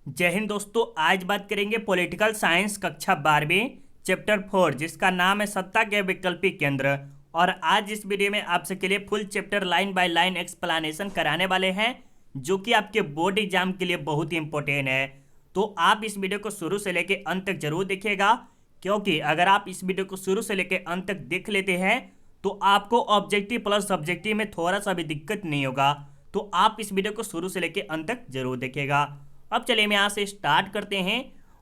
जय हिंद दोस्तों। आज बात करेंगे पॉलिटिकल साइंस कक्षा 12वीं चैप्टर 4 जिसका नाम है सत्ता के वैकल्पिक केंद्र। और आज इस वीडियो में आप सबके लिए full chapter line by line explanation कराने वाले हैं जो कि आपके बोर्ड एग्जाम के लिए बहुत ही इंपॉर्टेंट है। तो आप इस वीडियो को शुरू से लेकर अंत तक जरूर देखिएगा, क्योंकि अगर आप इस वीडियो को शुरू से लेकर अंत तक देख लेते हैं तो आपको ऑब्जेक्टिव प्लस सब्जेक्टिव में थोड़ा सा भी दिक्कत नहीं होगा। तो आप इस वीडियो को शुरू से लेकर अंत तक जरूर देखिएगा। अब चलिए हम यहाँ से स्टार्ट करते हैं।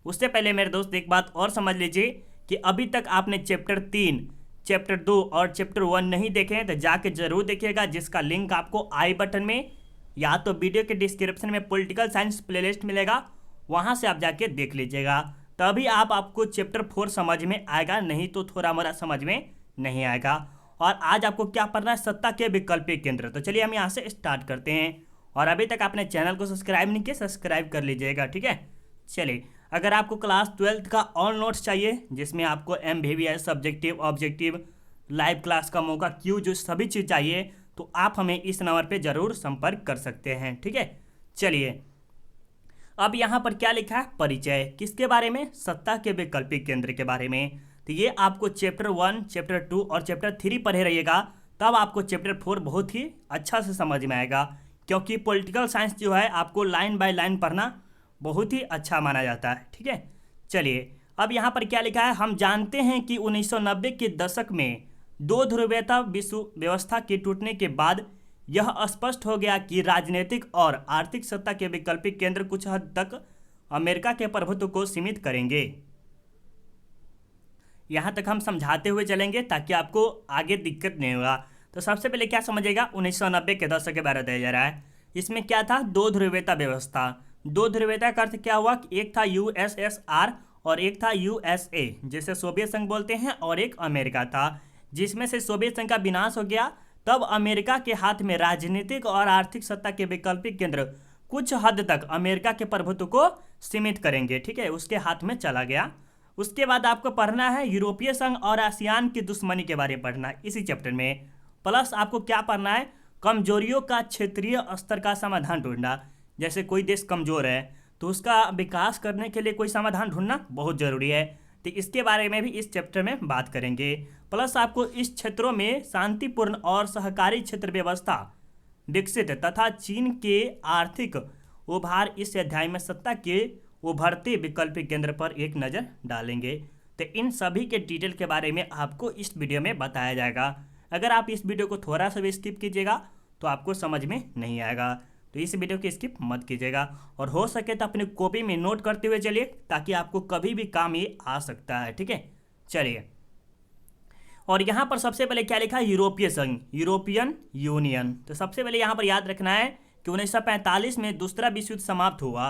उससे पहले मेरे दोस्त एक बात और समझ लीजिए कि अभी तक आपने चैप्टर 3, चैप्टर 2 और चैप्टर 1 नहीं देखे हैं तो जाके जरूर देखिएगा, जिसका लिंक आपको आई बटन में या तो वीडियो के डिस्क्रिप्शन में पॉलिटिकल साइंस प्लेलिस्ट मिलेगा, वहाँ से आप जाके देख लीजिएगा। तभी आपको चैप्टर 4 समझ में आएगा, नहीं तो थोड़ा मोड़ा समझ में नहीं आएगा। और आज आपको क्या पढ़ना है, सत्ता के वैकल्पिक केंद्र। तो चलिए हम यहाँ से स्टार्ट करते हैं। और अभी तक आपने चैनल को सब्सक्राइब नहीं किया, सब्सक्राइब कर लीजिएगा, ठीक है। चलिए, अगर आपको क्लास 12th का ऑल नोट्स चाहिए जिसमें आपको MVVS subjective objective live class का मौका क्यू जो सभी चीज़ चाहिए, तो आप हमें इस नंबर पे ज़रूर संपर्क कर सकते हैं, ठीक है। चलिए, अब यहाँ पर क्या लिखा है, परिचय किसके बारे में, सत्ता के वैकल्पिक केंद्र के बारे में। तो ये आपको चैप्टर 1, चैप्टर 2 और चैप्टर 3 पढ़े रहिएगा, तब आपको चैप्टर 4 बहुत ही अच्छा से समझ में आएगा। क्योंकि पॉलिटिकल साइंस जो है आपको लाइन बाय लाइन पढ़ना बहुत ही अच्छा माना जाता है, ठीक है। चलिए, अब यहाँ पर क्या लिखा है, हम जानते हैं कि 1990 के दशक में दो ध्रुवीयता विश्व व्यवस्था के टूटने के बाद यह स्पष्ट हो गया कि राजनीतिक और आर्थिक सत्ता के वैकल्पिक केंद्र कुछ हद तक अमेरिका के प्रभुत्व को सीमित करेंगे। यहाँ तक हम समझाते हुए चलेंगे ताकि आपको आगे दिक्कत नहीं होगा। तो सबसे पहले क्या समझेगा, 1990 के दशक के बारे में बताया जा रहा है। इसमें क्या था, दो ध्रुवीयता व्यवस्था। दो ध्रुवीयता का अर्थ क्या हुआ कि एक था USSR और एक था USA, जिसे सोवियत संघ बोलते हैं, और एक अमेरिका था। जिसमें से सोवियत संघ का विनाश हो गया, तब अमेरिका के हाथ में राजनीतिक और आर्थिक सत्ता के वैकल्पिक केंद्र कुछ हद तक अमेरिका के प्रभुत्व को सीमित करेंगे, ठीक है, उसके हाथ में चला गया। उसके बाद आपको पढ़ना है यूरोपीय संघ और आसियान की दुश्मनी के बारे में पढ़ना है इसी चैप्टर में। प्लस आपको क्या पढ़ना है, कमजोरियों का क्षेत्रीय स्तर का समाधान ढूंढना। जैसे कोई देश कमजोर है तो उसका विकास करने के लिए कोई समाधान ढूंढना बहुत जरूरी है। तो इसके बारे में भी इस चैप्टर में बात करेंगे। प्लस आपको इस क्षेत्रों में शांतिपूर्ण और सहकारी क्षेत्र व्यवस्था विकसित तथा चीन के आर्थिक उभार इस अध्याय में सत्ता के उभरते वैकल्पिक केंद्र पर एक नज़र डालेंगे। तो इन सभी के डिटेल के बारे में आपको इस वीडियो में बताया जाएगा। अगर आप इस वीडियो को थोड़ा सा भी स्किप कीजिएगा तो आपको समझ में नहीं आएगा, तो इस वीडियो की स्किप मत कीजिएगा। और हो सके तो अपनी कॉपी में नोट करते हुए चलिए, ताकि आपको कभी भी काम ये आ सकता है, ठीक है। चलिए, और यहाँ पर सबसे पहले क्या लिखा है, यूरोपीय संघ, यूरोपियन यूनियन। तो सबसे पहले यहाँ पर याद रखना है कि 1945 में दूसरा विश्व युद्ध समाप्त हुआ,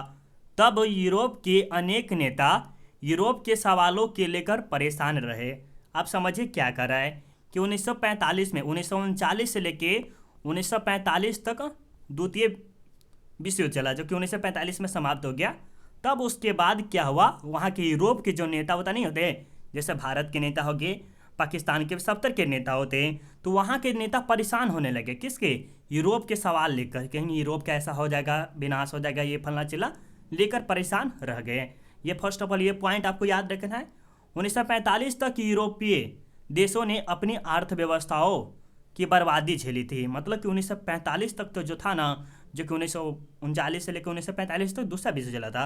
तब यूरोप के अनेक नेता यूरोप के सवालों के लेकर परेशान रहे। आप समझिए क्या कर रहा है कि 1945 में 1939 से लेके 1945 तक द्वितीय विश्व युद्ध चला, जो कि 1945 में समाप्त हो गया। तब उसके बाद क्या हुआ, वहाँ के यूरोप के जो नेता होता नहीं होते, जैसे भारत के नेता हो गए, पाकिस्तान के 70 के नेता होते हैं, तो वहाँ के नेता परेशान होने लगे किसके, यूरोप के सवाल लेकर। कहीं यूरोप का ऐसा हो जाएगा, विनाश हो जाएगा, ये फलना चिल्ला लेकर परेशान रह गए। ये फर्स्ट ऑफ ऑल ये पॉइंट आपको याद रखना है। 1945 तक यूरोपीय देशों ने अपनी अर्थव्यवस्थाओं की बर्बादी झेली थी। मतलब कि 1945 तक तो जो था ना, जो कि 1939 से लेकर 1945 तक दूसरा विश्व चला था।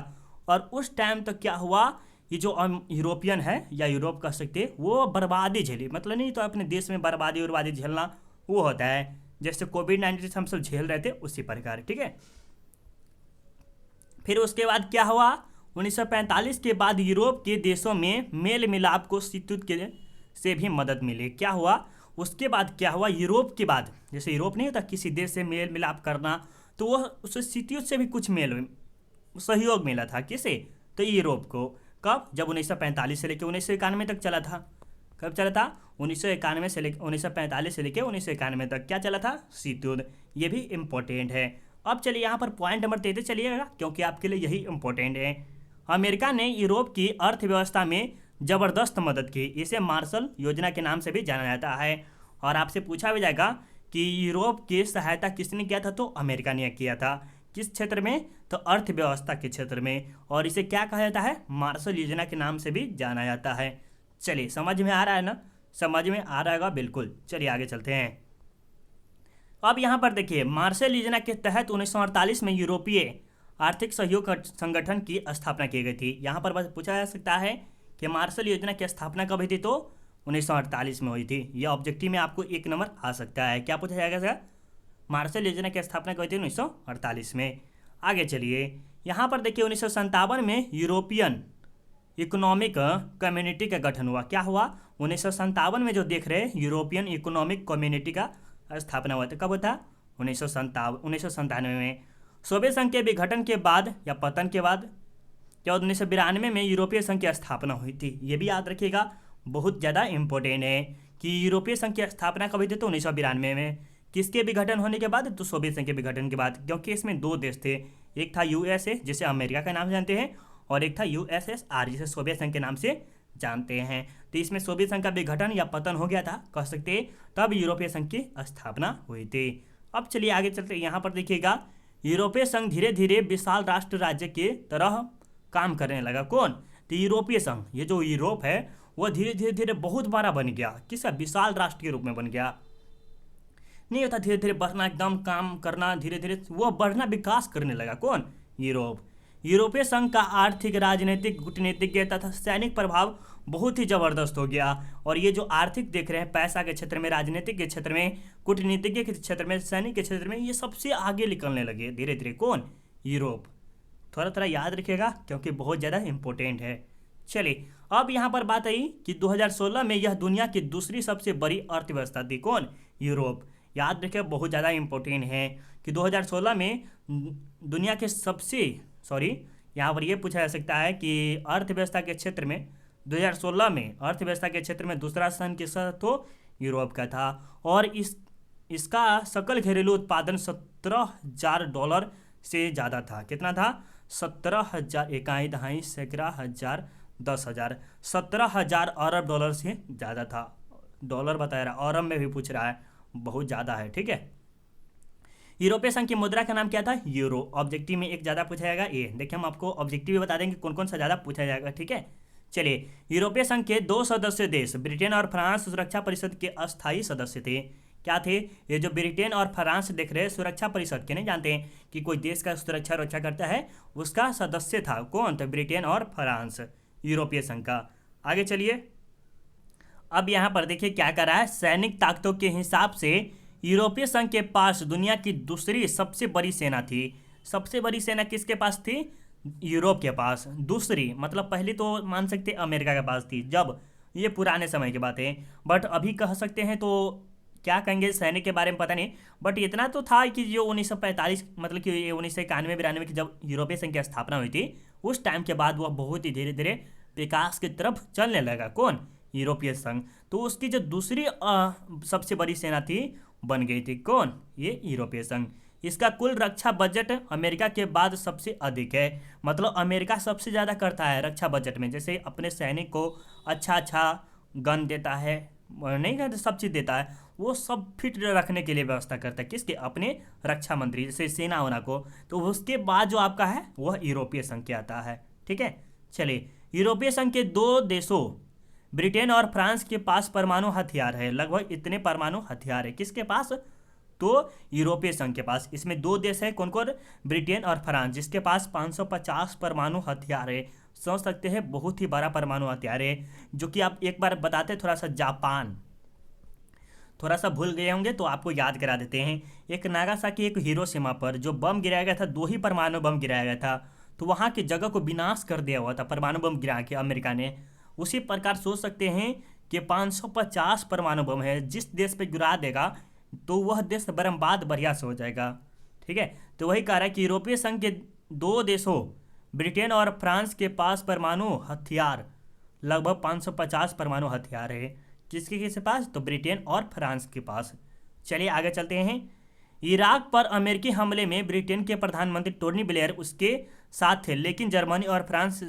और उस टाइम तक क्या हुआ, ये जो यूरोपियन है या यूरोप कह सकते हैं, वो बर्बादी झेली। मतलब नहीं तो अपने देश में बर्बादी झेलना वो होता है, जैसे कोविड-19 हम सब झेल रहे थे उसी प्रकार, ठीक है। फिर उसके बाद क्या हुआ, 1945 के बाद यूरोप के देशों में मेल मिलाप को शीत युद्ध के से भी मदद मिली। क्या हुआ, उसके बाद क्या हुआ, यूरोप के बाद, जैसे यूरोप नहीं होता किसी देश से मेल मिलाप करना, तो वह उसे शीत युद्ध से भी कुछ सहयोग मिला था किसे, तो यूरोप को। कब, जब 1945 से लेकर 1991 तक चला था। कब चला था, 1991 से लेकर 1945 से लेकर 1991 तक क्या चला था, शीत युद्ध। ये भी इम्पोर्टेंट है। अब चलिए यहाँ पर पॉइंट नंबर 33 चलिएगा, क्योंकि आपके लिए यही इम्पोर्टेंट है। अमेरिका ने यूरोप की अर्थव्यवस्था में जबरदस्त मदद की। इसे मार्शल योजना के नाम से भी जाना जाता है। और आपसे पूछा भी जाएगा कि यूरोप की सहायता किसने किया था, तो अमेरिका ने किया था। किस क्षेत्र में? तो अर्थव्यवस्था के क्षेत्र में। और इसे क्या कहा जाता है? मार्शल योजना के नाम से भी जाना जाता है। चलिए, समझ में आ रहा है ना? समझ में आ रहा होगा, बिल्कुल। चलिए आगे चलते हैं। अब यहाँ पर देखिए, मार्शल योजना के तहत 1948 में यूरोपीय आर्थिक सहयोग संगठन की स्थापना की गई थी। यहाँ पर बस पूछा जा सकता है कि मार्शल योजना की स्थापना कब हुई थी? तो 1948 में हुई थी। यह ऑब्जेक्टिव में आपको 1 नंबर आ सकता है। क्या पूछा जाएगा सर? मार्शल योजना की स्थापना कब हुई थी? 1948 में। आगे चलिए, यहाँ पर देखिए 1957 में यूरोपियन इकोनॉमिक कम्युनिटी का गठन हुआ। क्या हुआ? 1957 में जो देख रहे हैं, यूरोपियन इकोनॉमिक कम्युनिटी का स्थापना हुआ था। कब हुआ था? 1997 में। सोवियत संघ के विघटन के बाद या पतन के बाद क्या 1992 में यूरोपीय संघ की स्थापना हुई थी। ये भी याद रखिएगा, बहुत ज़्यादा इंपॉर्टेंट है कि यूरोपीय संघ की स्थापना कब हुई थी? तो 1992 में। किसके विघटन होने के बाद? तो सोवियत संघ के विघटन के बाद, क्योंकि इसमें 2 देश थे। एक था यूएसए, जिसे अमेरिका का नाम जानते हैं, और एक था यूएसएसआर, जिसे सोवियत संघ के नाम से जानते हैं। तो इसमें सोवियत संघ का विघटन या पतन हो गया था, कह सकते हैं, तब यूरोपीय संघ की स्थापना हुई थी। अब चलिए आगे चलते, यहाँ पर देखिएगा, यूरोपीय संघ धीरे धीरे विशाल राष्ट्र राज्य के तरह काम करने लगा। कौन? तो यूरोपीय संघ, ये जो यूरोप है वह धीरे धीरे धीरे बहुत बड़ा बन गया। किसका? विशाल राष्ट्र के रूप में बन गया। नहीं होता धीरे धीरे बढ़ना, एकदम काम करना, धीरे धीरे वह बढ़ना, विकास करने लगा। कौन? यूरोप। यूरोपीय संघ का आर्थिक, राजनीतिक, कूटनीतिक तथा सैनिक प्रभाव बहुत ही जबरदस्त हो गया। और ये जो आर्थिक देख रहे हैं, पैसा के क्षेत्र में, राजनीतिक के क्षेत्र में, कूटनीतिक के क्षेत्र में, सैनिक के क्षेत्र में, ये सबसे आगे निकलने लगे धीरे धीरे। कौन? यूरोप। थोड़ा थोड़ा याद रखिएगा, क्योंकि बहुत ज़्यादा इंपॉर्टेंट है। चलिए, अब यहाँ पर बात आई कि 2016 में यह दुनिया की दूसरी सबसे बड़ी अर्थव्यवस्था थी। कौन? यूरोप। याद रखिए, बहुत ज़्यादा इंपॉर्टेंट है कि 2016 में दुनिया के यहाँ पर यह पूछा जा सकता है कि अर्थव्यवस्था के क्षेत्र में 2016 में अर्थव्यवस्था के क्षेत्र में दूसरा स्थान किसका तो यूरोप का था। और इसका सकल घरेलू उत्पादन $17,000 से ज़्यादा था। कितना था? 17,000, इकाई, दहाई, सैकड़ा, हजार, 10,000, 17,000 अरब डॉलर से ज़्यादा था। डॉलर बता रहा, अरब में भी पूछ रहा है, बहुत ज़्यादा है। ठीक है। यूरोपीय संघ की मुद्रा का नाम क्या था? यूरो। ऑब्जेक्टिव में एक ज़्यादा पूछा जाएगा ये। देखिए, हम आपको ऑब्जेक्टिव भी बता देंगे कौन कौन सा ज़्यादा पूछा जाएगा। ठीक है। चलिए, यूरोपीय संघ के 2 सदस्य देश ब्रिटेन और फ्रांस सुरक्षा परिषद के अस्थायी सदस्य थे। क्या थे? ये जो ब्रिटेन और फ्रांस देख रहे हैं, सुरक्षा परिषद के, नहीं जानते हैं कि कोई देश का सुरक्षा रक्षा करता है, उसका सदस्य था। कौन? तो ब्रिटेन और फ्रांस, यूरोपीय संघ का। आगे चलिए, अब यहाँ पर देखिए क्या कर रहा है। सैनिक ताकतों के हिसाब से यूरोपीय संघ के पास दुनिया की दूसरी सबसे बड़ी सेना थी। सबसे बड़ी सेना किसके पास थी? यूरोप के पास। दूसरी मतलब पहली तो मान सकते अमेरिका के पास थी, जब ये पुराने समय की बात है। बट अभी कह सकते हैं तो क्या कहेंगे, सैनिक के बारे में पता नहीं। बट इतना तो था कि जो 1945 मतलब कि 1991-92 की जब यूरोपीय संघ की स्थापना हुई थी, उस टाइम के बाद वह बहुत ही धीरे धीरे विकास की तरफ चलने लगा। कौन? यूरोपीय संघ। तो उसकी जो दूसरी सबसे बड़ी सेना थी बन गई थी। कौन? ये यूरोपीय संघ। इसका कुल रक्षा बजट अमेरिका के बाद सबसे अधिक है। मतलब अमेरिका सबसे ज़्यादा करता है रक्षा बजट में। जैसे अपने सैनिक को अच्छा गन देता है, नहीं कहते, सब चीज़ देता है, वो सब फिट रखने के लिए व्यवस्था करता है। किसके? अपने रक्षा मंत्री, जैसे सेना होना को। तो उसके बाद जो आपका है वह यूरोपीय संघ के आता है। ठीक है। चलिए, यूरोपीय संघ के 2 देशों ब्रिटेन और फ्रांस के पास परमाणु हथियार है। लगभग इतने परमाणु हथियार है। किसके पास? तो यूरोपीय संघ के पास। इसमें 2 देश है, कौन कौन? ब्रिटेन और फ्रांस, जिसके पास 550 परमाणु हथियार है। समझ सकते हैं, बहुत ही बड़ा परमाणु हथियार है। जो कि आप एक बार बताते थोड़ा सा, जापान थोड़ा सा भूल गए होंगे तो आपको याद करा देते हैं। एक नागासाकी, एक हिरोशिमा पर जो बम गिराया गया था, 2 ही परमाणु बम गिराया गया था, तो वहाँ की जगह को विनाश कर दिया हुआ था परमाणु बम गिरा के अमेरिका ने। उसी प्रकार सोच सकते हैं कि 550 परमाणु बम है, जिस देश पे गिरा देगा तो वह देश बर्बाद बढ़िया से हो जाएगा। ठीक है। तो वही कह रहा है कि यूरोपीय संघ के 2 देशों ब्रिटेन और फ्रांस के पास परमाणु हथियार लगभग 550 परमाणु हथियार है। किसके पास? तो ब्रिटेन और फ्रांस के पास। चलिए आगे चलते हैं। इराक पर अमेरिकी हमले में ब्रिटेन के प्रधानमंत्री टोनी ब्लेयर उसके साथ थे, लेकिन जर्मनी और फ्रांस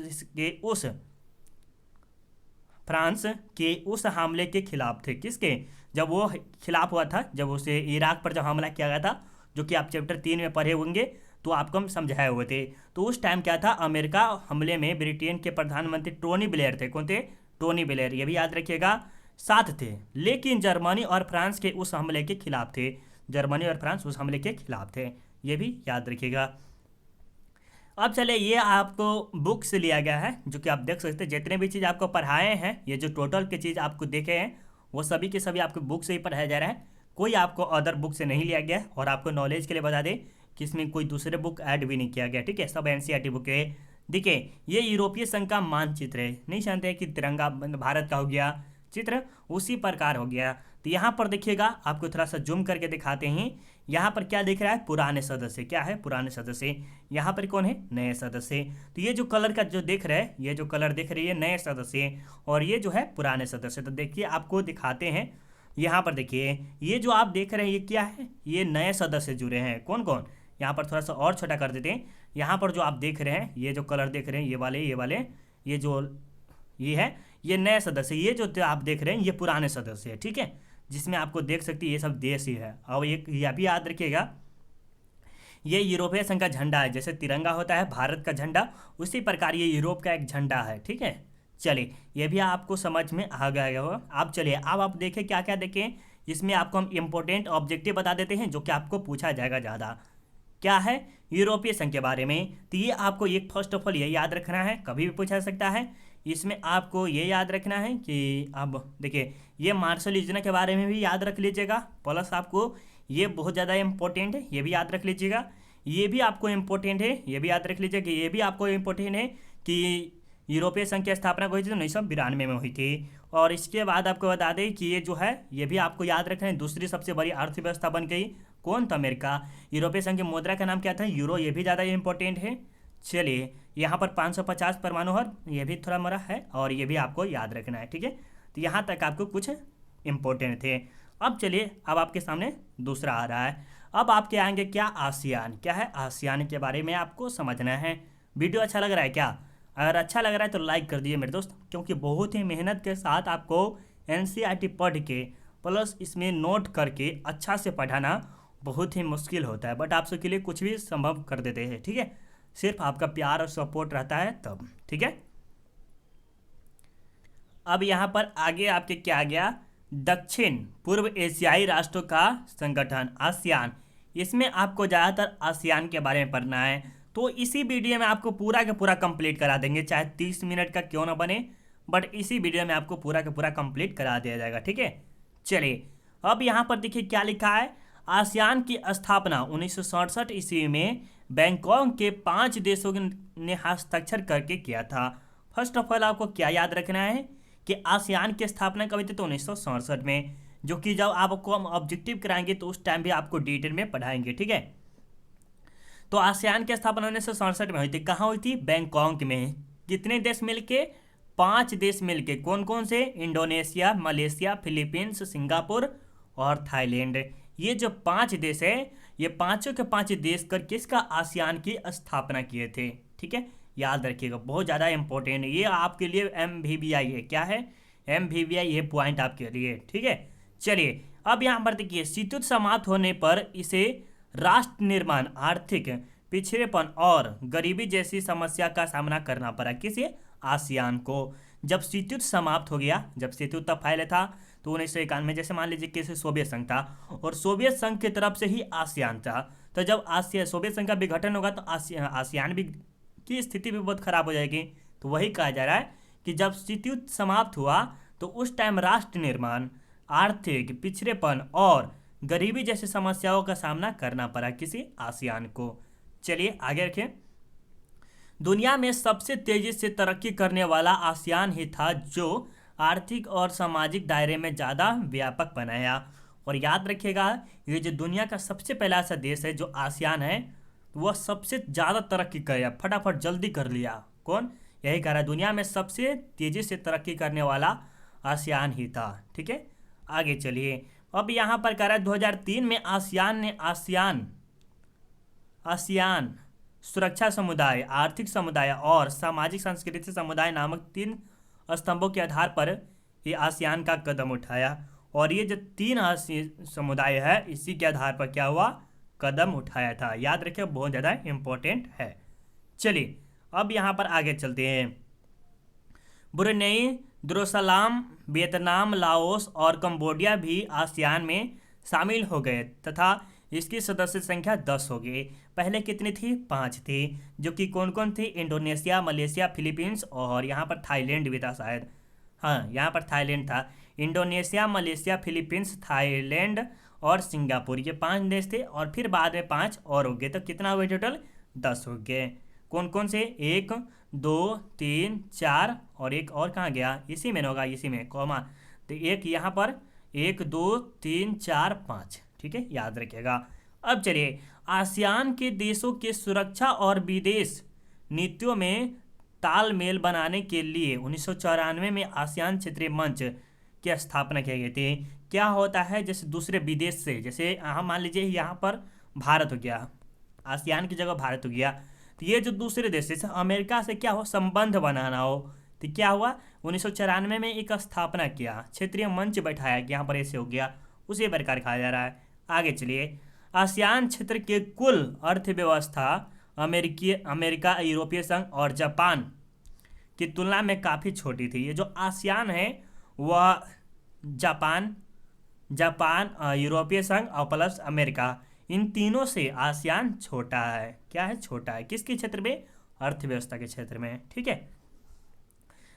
के उस हमले के खिलाफ थे। किसके? जब वो खिलाफ हुआ था, जब उसे इराक पर जब हमला किया गया था, जो कि आप चैप्टर 3 में पढ़े होंगे, तो आपको हम समझाए हुए थे। तो उस टाइम क्या था, अमेरिका हमले में ब्रिटेन के प्रधानमंत्री टोनी ब्लेयर थे। कौन थे? टोनी ब्लेयर, ये भी याद रखिएगा, साथ थे। लेकिन जर्मनी और फ्रांस के उस हमले के खिलाफ थे। जर्मनी और फ्रांस उस हमले के खिलाफ थे, ये भी याद रखिएगा। अब चले, ये आपको बुक से लिया गया है, जो कि आप देख सकते हैं जितने भी चीज़ आपको पढ़ाए हैं, ये जो टोटल की चीज़ आपको देखे हैं वो सभी के सभी आपको बुक से ही पढ़ाया जा रहा है। कोई आपको अदर बुक से नहीं लिया गया है। और आपको नॉलेज के लिए बता दें कि इसमें कोई दूसरे बुक ऐड भी नहीं किया गया, ठीक है, सब एनसीईआरटी बुक है। देखिए, ये यूरोपीय संघ का मानचित्र है, नहीं जानते हैं कि तिरंगा भारत का हो गया चित्र, उसी प्रकार हो गया। तो यहाँ पर देखिएगा, आपको थोड़ा सा जूम करके दिखाते हैं। यहाँ पर क्या दिख रहा है? पुराने सदस्य। क्या है? पुराने सदस्य। यहाँ पर कौन है? नए सदस्य। तो ये जो कलर का जो दिख रहा है, ये जो कलर दिख रही है नए सदस्य, और ये जो है पुराने सदस्य। तो देखिए, आपको दिखाते हैं। यहाँ पर देखिए, ये जो आप देख रहे हैं ये क्या है? ये नए सदस्य जुड़े हैं। कौन कौन? यहाँ पर थोड़ा सा और छोटा कर देते हैं। यहाँ पर जो आप देख रहे हैं, ये जो कलर देख रहे हैं, ये वाले, ये जो ये है, ये नए सदस्य। ये जो आप देख रहे हैं ये पुराने सदस्य है, ठीक है, जिसमें आपको देख सकते हैं ये सब देश ही है। और एक यह भी याद रखिएगा, ये यूरोपीय संघ का झंडा है। जैसे तिरंगा होता है भारत का झंडा, उसी प्रकार ये यूरोप का एक झंडा है, ठीक है। चलिए, ये भी आपको समझ में आ गया होगा। आप चलिए, अब आप देखें क्या क्या देखें। इसमें आपको हम इम्पोर्टेंट ऑब्जेक्टिव बता देते हैं, जो कि आपको पूछा जाएगा ज़्यादा। क्या है? यूरोपीय संघ के बारे में। तो ये आपको एक फर्स्ट ऑफ ऑल ये याद रखना है, कभी भी पूछा सकता है। इसमें आपको ये याद रखना है कि अब देखिए, ये मार्शल योजना के बारे में भी याद रख लीजिएगा। प्लस आपको ये बहुत ज़्यादा इंपॉर्टेंट है, ये भी याद रख लीजिएगा। ये भी आपको इम्पोर्टेंट है, ये भी याद रख लीजिएगा कि ये भी आपको इम्पोर्टेंट है कि यूरोपीय संघ की स्थापना हुई थी तो 1992 में हुई थी। और इसके बाद आपको बता दें कि ये जो है ये भी आपको याद रखना है, दूसरी सबसे बड़ी अर्थव्यवस्था बन गई। कौन था? अमेरिका। यूरोपीय संघ की मुद्रा का नाम क्या था? यूरो, ये भी ज़्यादा इंपॉर्टेंट है। चलिए, यहाँ पर 550 परमाणु और ये भी थोड़ा मरा है, और ये भी आपको याद रखना है, ठीक है। तो यहाँ तक आपको कुछ इंपॉर्टेंट थे। अब चलिए, अब आपके सामने दूसरा आ रहा है। अब आपके आएंगे क्या? आसियान। क्या है? आसियान के बारे में आपको समझना है। वीडियो अच्छा लग रहा है क्या? अगर अच्छा लग रहा है तो लाइक कर दिए मेरे दोस्त, क्योंकि बहुत ही मेहनत के साथ आपको एनसीईआरटी पढ़ के प्लस इसमें नोट करके अच्छा से पढ़ाना बहुत ही मुश्किल होता है, बट आप सबके लिए कुछ भी संभव कर देते हैं, ठीक है। सिर्फ आपका प्यार और सपोर्ट रहता है तब, ठीक है। अब यहाँ पर आगे आपके क्या आ गया? दक्षिण पूर्व एशियाई राष्ट्रों का संगठन, आसियान। इसमें आपको ज़्यादातर आसियान के बारे में पढ़ना है। तो इसी वीडियो में आपको पूरा का पूरा कंप्लीट करा देंगे, चाहे 30 मिनट का क्यों ना बने, बट इसी वीडियो में आपको पूरा का पूरा कंप्लीट करा दिया जाएगा, ठीक है। चलिए, अब यहाँ पर देखिए क्या लिखा है। आसियान की स्थापना 1967 ईस्वी में बैंकॉक के 5 देशों ने हस्ताक्षर करके किया था। फर्स्ट ऑफ ऑल आपको क्या याद रखना है कि आसियान की स्थापना कब हुई थी? तो 1967 में, जो कि जब आपको हम ऑब्जेक्टिव कराएंगे तो उस टाइम भी आपको डिटेल में पढ़ाएंगे, ठीक है। तो आसियान की स्थापना 1967 में हुई थी। कहाँ हुई थी? बैंकॉक में। कितने देश मिलके? 5 देश मिलके। कौन कौन से? इंडोनेशिया, मलेशिया, फिलीपींस, सिंगापुर और थाईलैंड। ये जो 5 देश है, ये पांचों के 5 देश कर किसका? आसियान की स्थापना किए थे, ठीक है। याद रखिएगा, बहुत ज़्यादा इंपॉर्टेंट है ये आपके लिए। MVVI है। क्या है? MVVI, ये पॉइंट आपके लिए, ठीक है। चलिए, अब यहाँ पर देखिए, शीत युद्ध समाप्त होने पर इसे राष्ट्र निर्माण, आर्थिक पिछड़ेपन और गरीबी जैसी समस्या का सामना करना पड़ा। किसे? आसियान को। जब शीत युद्ध समाप्त हो गया, जब शीत युद्ध तब फैले था, तो 1991 में, जैसे मान लीजिए कैसे सोवियत संघ था, और सोवियत संघ की तरफ से ही आसियान था। तो जब सोवियत संघ का विघटन होगा तो आसियान भी की स्थिति भी बहुत खराब हो जाएगी। तो वही कहा जा रहा है कि जब शीत युद्ध समाप्त हुआ तो उस टाइम राष्ट्र निर्माण, आर्थिक पिछड़ेपन और गरीबी जैसी समस्याओं का सामना करना पड़ा किसी? आसियान को। चलिए आगे रखें। दुनिया में सबसे तेजी से तरक्की करने वाला आसियान ही था, जो आर्थिक और सामाजिक दायरे में ज़्यादा व्यापक बनाया। और याद रखिएगा, ये जो दुनिया का सबसे पहला ऐसा देश है जो आसियान है, वह सबसे ज़्यादा तरक्की किया, फटाफट जल्दी कर लिया। कौन? यही कह रहा है, दुनिया में सबसे तेज़ी से तरक्की करने वाला आसियान ही था, ठीक है। आगे चलिए, अब यहाँ पर कह रहा है 2003 में आसियान ने आसियान सुरक्षा समुदाय, आर्थिक समुदाय और सामाजिक सांस्कृतिक समुदाय नामक 3 स्तंभों के आधार पर ये आसियान का कदम उठाया। और ये जो 3 समुदाय है, इसी के आधार पर क्या हुआ? कदम उठाया था। याद रखिए, बहुत ज़्यादा इम्पोर्टेंट है। चलिए अब यहाँ पर आगे चलते हैं। ब्रुनेई, दारुसलाम, वियतनाम, लाओस और कंबोडिया भी आसियान में शामिल हो गए तथा इसकी सदस्य संख्या 10 हो गई। पहले कितनी थी? 5 थी, जो कि कौन कौन थी? इंडोनेशिया, मलेशिया, फिलीपींस और यहाँ पर थाईलैंड भी था शायद। हाँ, यहाँ पर थाईलैंड था। इंडोनेशिया, मलेशिया, फिलीपींस, थाईलैंड और सिंगापुर, ये 5 देश थे और फिर बाद में 5 और हो गए। तो कितना हुए टोटल? 10 हो गए। कौन कौन से? 1 2 3 4 और एक और कहाँ गया? इसी में होगा, इसी में कॉमा। तो एक यहाँ पर 1 2 3 4 5, ठीक है, याद रखिएगा। अब चलिए, आसियान के देशों के सुरक्षा और विदेश नीतियों में तालमेल बनाने के लिए 1994 में आसियान क्षेत्रीय मंच की स्थापना की गई थी। क्या होता है? जैसे दूसरे विदेश से, जैसे हम मान लीजिए यहाँ पर भारत हो गया, आसियान की जगह भारत हो गया, तो ये जो दूसरे देश जैसे अमेरिका से क्या हो, संबंध बनाना हो, तो क्या हुआ? 1994 में एक स्थापना किया, क्षेत्रीय मंच बैठाया कि यहाँ पर ऐसे हो गया, उसी प्रकार कहा जा रहा है। आगे चलिए, आसियान क्षेत्र के कुल अर्थव्यवस्था अमेरिका, यूरोपीय संघ और जापान की तुलना में काफ़ी छोटी थी। ये जो आसियान है वह जापान यूरोपीय संघ और प्लस अमेरिका, इन तीनों से आसियान छोटा है। क्या है? छोटा है। किसके क्षेत्र में? अर्थव्यवस्था के क्षेत्र में, ठीक है।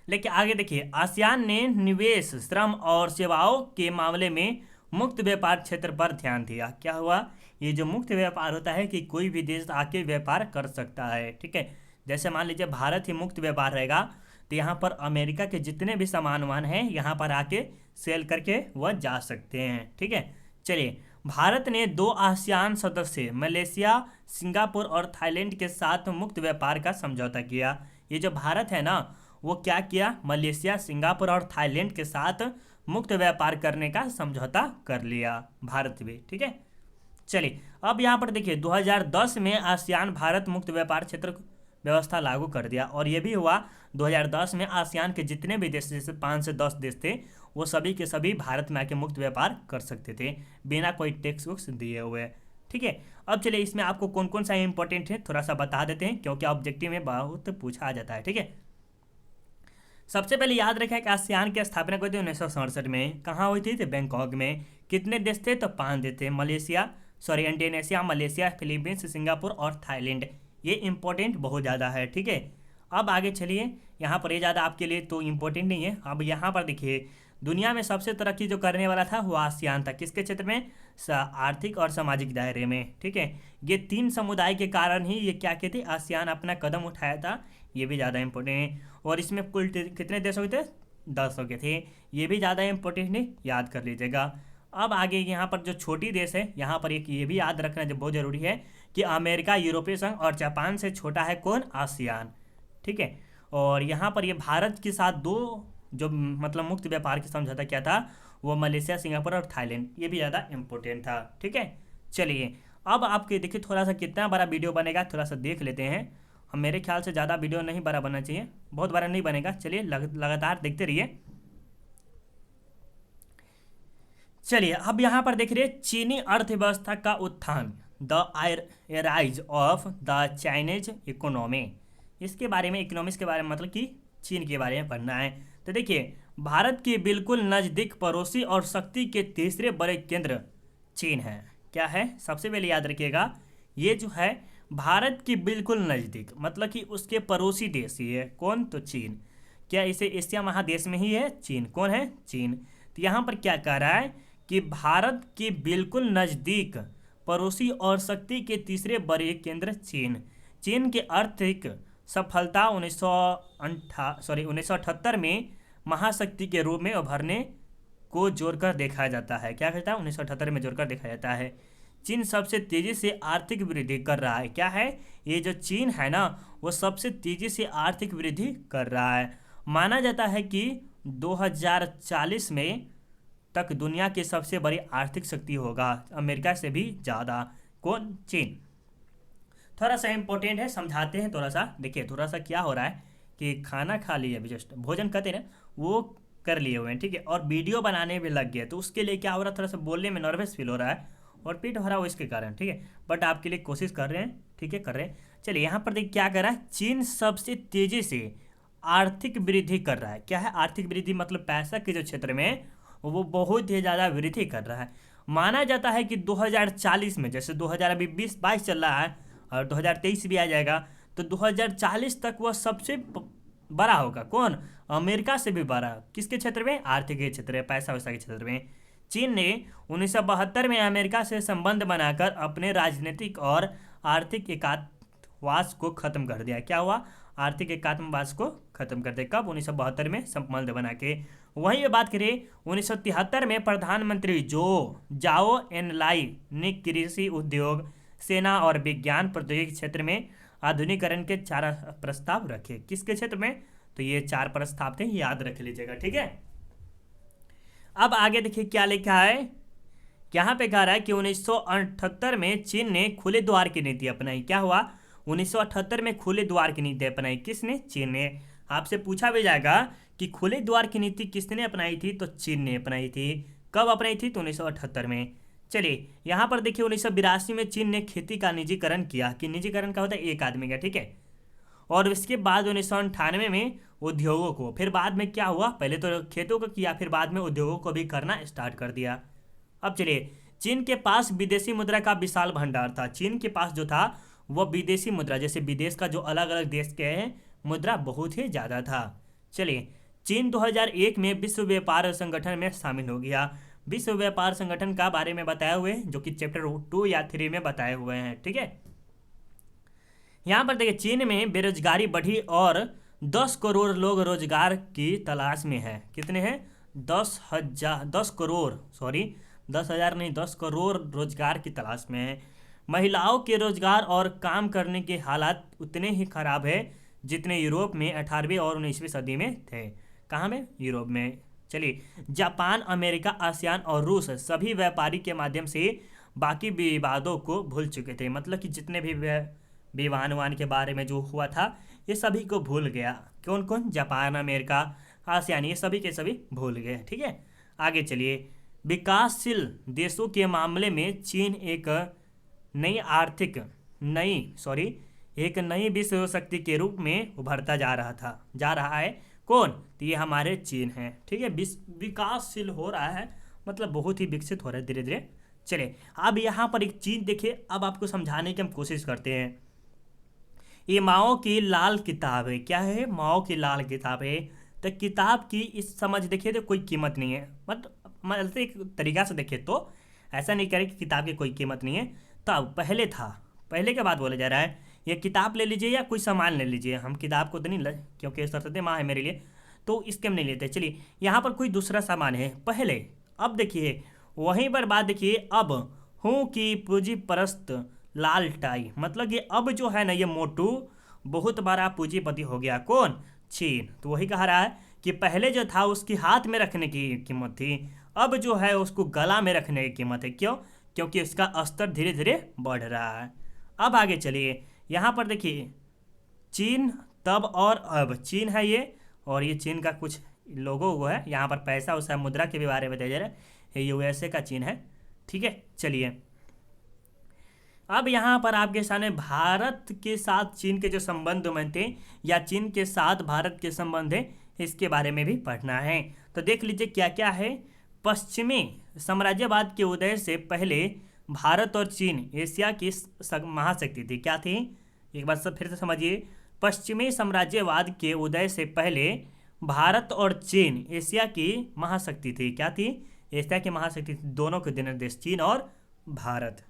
लेकिन आगे देखिए, आसियान ने निवेश, श्रम और सेवाओं के मामले में मुक्त व्यापार क्षेत्र पर ध्यान दिया। क्या हुआ? ये जो मुक्त व्यापार होता है कि कोई भी देश आके व्यापार कर सकता है, ठीक है। जैसे मान लीजिए भारत ही मुक्त व्यापार रहेगा, तो यहाँ पर अमेरिका के जितने भी सामान वामान हैं यहाँ पर आके सेल करके वह जा सकते हैं, ठीक है। चलिए, भारत ने 2 आसियान सदस्य मलेशिया, सिंगापुर और थाईलैंड के साथ मुक्त व्यापार का समझौता किया। ये जो भारत है ना, वो क्या किया? मलेशिया, सिंगापुर और थाईलैंड के साथ मुक्त व्यापार करने का समझौता कर लिया, भारत भी, ठीक है। चलिए, अब यहाँ पर देखिए 2010 में आसियान भारत मुक्त व्यापार क्षेत्र व्यवस्था लागू कर दिया और ये भी हुआ 2010 में आसियान के जितने भी देश, जैसे 5 से 10 देश थे, वो सभी के सभी भारत में आके मुक्त व्यापार कर सकते थे बिना कोई टैक्स वैक्स दिए हुए, ठीक है। अब चलिए, इसमें आपको कौन कौन सा इंपॉर्टेंट है थोड़ा सा बता देते हैं, क्योंकि ऑब्जेक्टिव में बहुत पूछा आ जाता है, ठीक है। सबसे पहले याद रखें कि आसियान की स्थापना हुई थी 1967 में। कहाँ हुई थी? तो बैंकॉक में। कितने देश थे? तो 5 देश थे, इंडोनेशिया, मलेशिया, फिलीपींस, सिंगापुर और थाईलैंड। ये इंपॉर्टेंट बहुत ज़्यादा है, ठीक है। अब आगे चलिए, यहाँ पर ये ज़्यादा आपके लिए तो इम्पोर्टेंट नहीं है। अब यहाँ पर देखिए, दुनिया में सबसे तरक्की जो करने वाला था वो आसियान था। किसके क्षेत्र में? आर्थिक और सामाजिक दायरे में, ठीक है। ये 3 समुदाय के कारण ही ये क्या कहते, आसियान अपना कदम उठाया था। ये भी ज़्यादा इंपॉर्टेंट है। और इसमें कुल कितने देश हो गए थे? 10 हो गए थे। ये भी ज़्यादा इंपॉर्टेंट है, याद कर लीजिएगा। अब आगे यहाँ पर जो छोटी देश है, यहाँ पर एक ये भी याद रखना जो बहुत ज़रूरी है कि अमेरिका, यूरोपीय संघ और जापान से छोटा है कौन? आसियान, ठीक है। और यहाँ पर ये भारत के साथ 2 जो मतलब मुक्त व्यापार की समझौता किया था वो मलेशिया, सिंगापुर और थाईलैंड, ये भी ज़्यादा इंपॉर्टेंट था, ठीक है। चलिए, अब आपके देखिए थोड़ा सा कितना बड़ा वीडियो बनेगा, थोड़ा सा देख लेते हैं। हम मेरे ख्याल से ज़्यादा वीडियो नहीं बड़ा बनना चाहिए, बहुत बड़ा नहीं बनेगा। चलिए, लगातार देखते रहिए। चलिए, अब यहाँ पर देख रहे चीनी अर्थव्यवस्था का उत्थान, the rise of the Chinese economy. इसके बारे में, इकोनॉमिक्स के बारे में, मतलब कि चीन के बारे में पढ़ना है। तो देखिए, भारत के बिल्कुल नज़दीक पड़ोसी और शक्ति के तीसरे बड़े केंद्र चीन है। क्या है? सबसे पहले याद रखिएगा, ये जो है भारत के बिल्कुल नज़दीक, मतलब कि उसके पड़ोसी देश ही है। कौन? तो चीन। क्या इसे एशिया महादेश में ही है? चीन। कौन है? चीन। तो यहाँ पर क्या कह रहा है कि भारत के बिल्कुल नज़दीक पड़ोसी और शक्ति के तीसरे बड़े केंद्र चीन। चीन के आर्थिक सफलता 1978 में महाशक्ति के रूप में उभरने को जोड़कर देखा जाता है। क्या कहता है? 1978 में जोड़कर देखा जाता है। चीन सबसे तेज़ी से आर्थिक वृद्धि कर रहा है। क्या है? ये जो चीन है ना, वो सबसे तेज़ी से आर्थिक वृद्धि कर रहा है। माना जाता है कि 2040 में तक दुनिया की सबसे बड़ी आर्थिक शक्ति होगा, अमेरिका से भी ज़्यादा। कौन? चीन। थोड़ा सा इंपॉर्टेंट है, समझाते हैं थोड़ा सा। देखिए, थोड़ा सा क्या हो रहा है कि खाना खा लिए अभी, जस्ट भोजन कहते हैं ना, वो कर लिए हुए हैं, ठीक है। और वीडियो बनाने भी लग गए, तो उसके लिए क्या हो रहा है, थोड़ा सा बोलने में नर्वस फील हो रहा है। और पेट भरा हो इसके कारण, ठीक है। बट आपके लिए कोशिश कर रहे हैं, ठीक है, कर रहे हैं। चलिए यहाँ पर देखिए क्या कर रहा है, चीन सबसे तेजी से आर्थिक वृद्धि कर रहा है। क्या है आर्थिक वृद्धि, मतलब पैसा के जो क्षेत्र में वो बहुत ही ज़्यादा वृद्धि कर रहा है। माना जाता है कि 2040 में, जैसे 2020-22 चल रहा है और 2023 भी आ जाएगा, तो 2040 तक वह सबसे बड़ा होगा। कौन? अमेरिका से भी बड़ा। किसके क्षेत्र में? आर्थिक के क्षेत्र में, पैसा वैसा के क्षेत्र में। चीन ने 1972 में अमेरिका से संबंध बनाकर अपने राजनीतिक और आर्थिक एकांतवास को खत्म कर दिया। क्या हुआ? आर्थिक एकांतवास को खत्म कर दिया। कब? 1972 में संबंध बना के। वहीं बात करें 1973 में प्रधानमंत्री जाओ एनलाई ने कृषि, उद्योग, सेना और विज्ञान प्रौद्योगिकी क्षेत्र में आधुनिकीकरण के 4 प्रस्ताव रखे। किसके क्षेत्र में? तो ये 4 प्रस्ताव थे, याद रख लीजिएगा, ठीक है। अब आगे देखिए क्या लिखा है, यहाँ पे कह रहा है कि 1978 में चीन ने खुले द्वार की नीति अपनाई। क्या हुआ? 1978 में खुले द्वार की नीति अपनाई। किसने? चीन ने। आपसे पूछा भी जाएगा कि खुले द्वार की नीति किसने अपनाई थी, तो चीन ने अपनाई थी। कब अपनाई थी? तो 1978 में। चलिए यहाँ पर देखिए 1982 में चीन ने खेती का निजीकरण किया। कि निजीकरण का होता है एक आदमी का, ठीक है। और इसके बाद 1998 में उद्योगों को, फिर बाद में क्या हुआ, पहले तो खेतों को किया, फिर बाद में उद्योगों को भी करना स्टार्ट कर दिया। अब चलिए, चीन के पास विदेशी मुद्रा का विशाल भंडार था। चीन के पास जो था वह विदेशी मुद्रा, जैसे विदेश का जो अलग अलग देश के हैं मुद्रा, बहुत ही ज़्यादा था। चलिए, चीन 2001 में विश्व व्यापार संगठन में शामिल हो गया। विश्व व्यापार संगठन का बारे में बताए हुए हैं, जो कि चैप्टर 2 या 3 में बताए हुए हैं, ठीक है। यहाँ पर देखिए चीन में बेरोजगारी बढ़ी और 10 करोड़ लोग रोजगार की तलाश में हैं। कितने हैं? 10 हजार नहीं, 10 करोड़ रोजगार की तलाश में है। महिलाओं के रोजगार और काम करने के हालात उतने ही खराब है जितने यूरोप में 18वीं और 19वीं सदी में थे। कहाँ में? यूरोप में। चलिए, जापान, अमेरिका, आसियान और रूस सभी व्यापारी के माध्यम से बाकी विवादों को भूल चुके थे। मतलब कि जितने भी विवाद के बारे में जो हुआ था ये सभी को भूल गया। कौन कौन? जापान, अमेरिका, आसियान, ये सभी के सभी भूल गए, ठीक है। आगे चलिए, विकासशील देशों के मामले में चीन एक नई विश्व शक्ति के रूप में उभरता जा रहा है। कौन? तो ये हमारे चीन है, ठीक है। विकासशील हो रहा है, मतलब बहुत ही विकसित हो रहा है धीरे धीरे। चलिए, अब यहाँ पर एक चीज देखिए, अब आपको समझाने की हम कोशिश करते हैं। ये माओ की लाल किताब है। क्या है? माओ की लाल किताब है। तो किताब की इस समझ देखिए तो कोई कीमत नहीं है। मतलब एक तरीका से देखिए तो ऐसा नहीं करें कि किताब की कोई कीमत नहीं है। तब पहले था, पहले के बाद बोला जा रहा है ये किताब ले लीजिए या कोई सामान ले लीजिए। हम किताब को तो नहीं ले, क्योंकि सरस्वती माँ है मेरे लिए, तो इसके हम नहीं लेते। चलिए, यहाँ पर कोई दूसरा सामान है पहले। अब देखिए वहीं पर बात देखिए, अब हूँ कि पूंजीपरस्त लाल टाई, मतलब कि अब जो है ना ये मोटू बहुत बड़ा पूंजीपति हो गया। कौन? चीन। तो वही कह रहा है कि पहले जो था उसकी हाथ में रखने की कीमत थी, अब जो है उसको गला में रखने की कीमत है। क्यों? क्योंकि उसका स्तर धीरे धीरे बढ़ रहा है। अब आगे चलिए, यहाँ पर देखिए चीन तब और अब। चीन है ये, और ये चीन का कुछ लोगों को है। यहाँ पर पैसा उसा मुद्रा के भी बारे में बताया जा रहा है। ये यूएसए का चीन है, ठीक है। चलिए, अब यहाँ पर आपके सामने भारत के साथ चीन के जो संबंध बनते या चीन के साथ भारत के संबंध है, इसके बारे में भी पढ़ना है। तो देख लीजिए क्या क्या है। पश्चिमी साम्राज्यवाद के उदय से पहले भारत और चीन एशिया की महाशक्ति थी। क्या थी? एक बार सब फिर से समझिए। पश्चिमी साम्राज्यवाद के उदय से पहले भारत और चीन एशिया की महाशक्ति थी। क्या थी? एशिया की महाशक्ति थी। दोनों के दिन देश, चीन और भारत।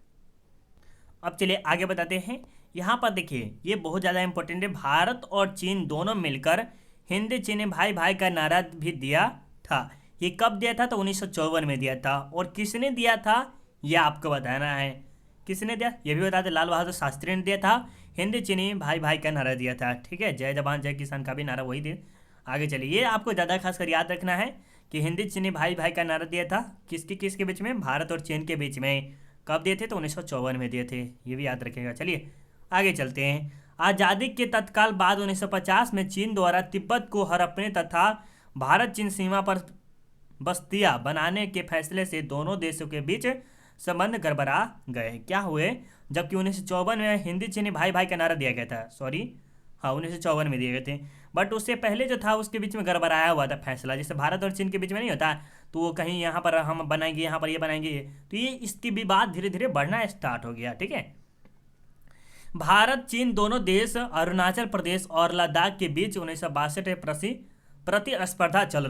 अब चलिए आगे बताते हैं। यहाँ पर देखिए ये बहुत ज़्यादा इंपॉर्टेंट है। भारत और चीन दोनों मिलकर हिंद चीनी भाई भाई का नारा भी दिया था। ये कब दिया था? तो 1954 में दिया था। और किसने दिया था ये आपको बताना है। किसने दिया ये भी बता दें। लाल बहादुर शास्त्री ने दिया था। हिंद चीनी भाई भाई का नारा दिया था, ठीक है। जय जवान जय किसान का भी नारा वही दिया। आगे चलिए, ये आपको ज़्यादा खासकर याद रखना है कि हिंद चीनी भाई भाई का नारा दिया था किसके बीच में? भारत और चीन के बीच में। कब दिए थे? तो 1954 में दिए थे। ये भी याद रखिएगा। चलिए आगे चलते हैं। आज़ादी के तत्काल बाद 1950 में चीन द्वारा तिब्बत को हड़पने तथा भारत चीन सीमा पर बस्तियां बनाने के फैसले से दोनों देशों के बीच संबंध गड़बड़ा गए, क्या हुए, जबकि 1954 में हिंदी चीनी भाई भाई का नारा दिया गया था, सॉरी हाँ 1954 में दिए गए थे, बट उससे पहले जो था उसके बीच में गड़बड़ाया हुआ था फैसला, जैसे भारत और चीन के बीच में नहीं होता, तो वो कहीं यहाँ पर हम बनाएंगे, यहाँ पर ये बनाएंगे, तो ये इसकी विवाद धीरे धीरे बढ़ना स्टार्ट हो गया। ठीक है, भारत चीन दोनों देश अरुणाचल प्रदेश और लद्दाख के बीच 1962 में प्रतिस्पर्धा चल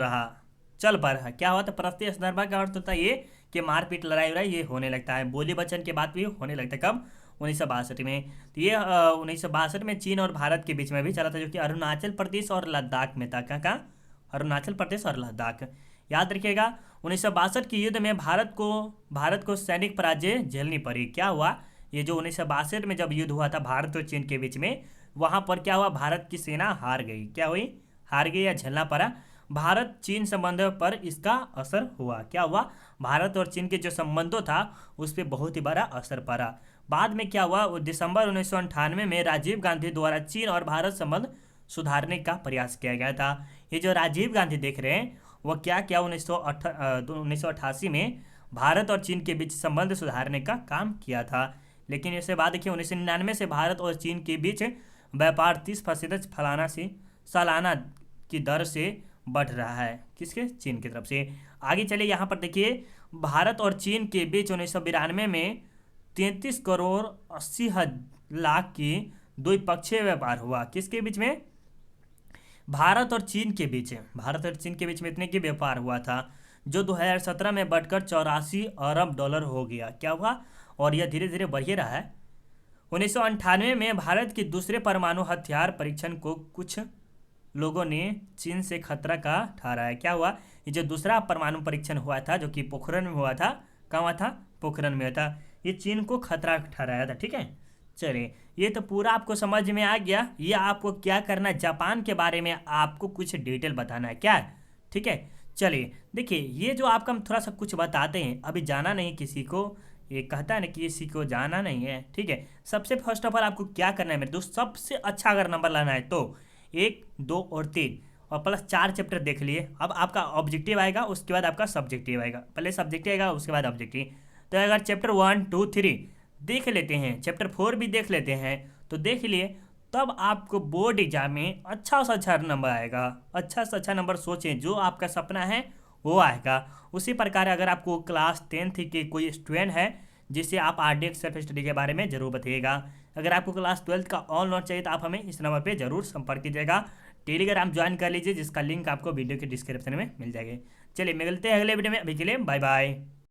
पा रहा है। क्या हुआ था प्रतिस्पर्धा का अर्थ होता है ये कि मारपीट लड़ाई वड़ाई ये होने लगता है, बोली वचन की बात भी होने लगता है, कब 1962 में। तो ये 1962 में चीन और भारत के बीच में भी चला था, जो कि अरुणाचल प्रदेश और लद्दाख में था। कहाँ कहाँ, अरुणाचल प्रदेश और लद्दाख। याद रखिएगा 1962 के युद्ध में भारत को सैनिक पराजय झेलनी पड़ी। क्या हुआ, ये जो 1962 में जब युद्ध हुआ था भारत और चीन के बीच में, वहां पर क्या हुआ, भारत की सेना हार गई। क्या हुई, हार गई या झेलना पड़ा। भारत चीन संबंध पर इसका असर हुआ। क्या हुआ, भारत और चीन के जो संबंधों था उस पर बहुत ही बड़ा असर पड़ा। बाद में क्या हुआ, दिसंबर 1998 में राजीव गांधी द्वारा चीन और भारत संबंध सुधारने का प्रयास किया गया था। ये जो राजीव गांधी देख रहे हैं वो क्या क्या 1988 में भारत और चीन के बीच संबंध सुधारने का काम किया था। लेकिन इसके बाद देखिए 1999 से भारत और चीन के बीच व्यापार 30% सालाना की दर से बढ़ रहा है। किसके, चीन की तरफ से। आगे चलिए यहाँ पर देखिए, भारत और चीन के बीच 1992 में 33 करोड़ 80 लाख की द्विपक्षीय व्यापार हुआ। किसके बीच में, भारत और चीन के बीच में इतने की व्यापार हुआ था, जो 2017 में बढ़कर 84 अरब डॉलर हो गया। क्या हुआ, और यह धीरे धीरे बढ़ ही रहा है। 1998 में भारत के दूसरे परमाणु हथियार परीक्षण को कुछ लोगों ने चीन से खतरा का ठहराया। क्या हुआ, ये जो दूसरा परमाणु परीक्षण हुआ था जो कि पोखरण में हुआ था, कहाँ हुआ था, पोखरण में हुआ था, ये चीन को खतरा ठहराया था। ठीक है, चलिए ये तो पूरा आपको समझ में आ गया। ये आपको क्या करना है, जापान के बारे में आपको कुछ डिटेल बताना है, क्या है। ठीक है, चलिए देखिए, ये जो आपका हम थोड़ा सा कुछ बताते हैं, अभी जाना नहीं किसी को, ये कहता है ना कि किसी को जाना नहीं है। ठीक है, सबसे फर्स्ट ऑफ ऑल आपको क्या करना है मेरे दोस्त, सबसे अच्छा अगर नंबर लाना है तो 1, 2 और 3 और प्लस 4 चैप्टर देख लिए। अब आपका ऑब्जेक्टिव आएगा, उसके बाद आपका सब्जेक्टिव आएगा, पहले सब्जेक्टिव आएगा उसके बाद ऑब्जेक्टिव। तो अगर चैप्टर 1, 2, 3 देख लेते हैं, चैप्टर 4 भी देख लेते हैं, तो देख लिए, तब आपको बोर्ड एग्जाम में अच्छा से अच्छा नंबर आएगा। अच्छा से अच्छा नंबर सोचें, जो आपका सपना है वो आएगा। उसी प्रकार अगर आपको क्लास 10th के कोई स्टूडेंट है जिससे आप RDX सेल्फ स्टडी के बारे में जरूर बताइएगा। अगर आपको क्लास 12th का ऑल नोट चाहिए तो आप हमें इस नंबर पे जरूर संपर्क कीजिएगा। टेलीग्राम ज्वाइन कर लीजिए, जिसका लिंक आपको वीडियो के डिस्क्रिप्शन में मिल जाएगा। चलिए मिलते हैं अगले वीडियो में, अभी के लिए बाय बाय।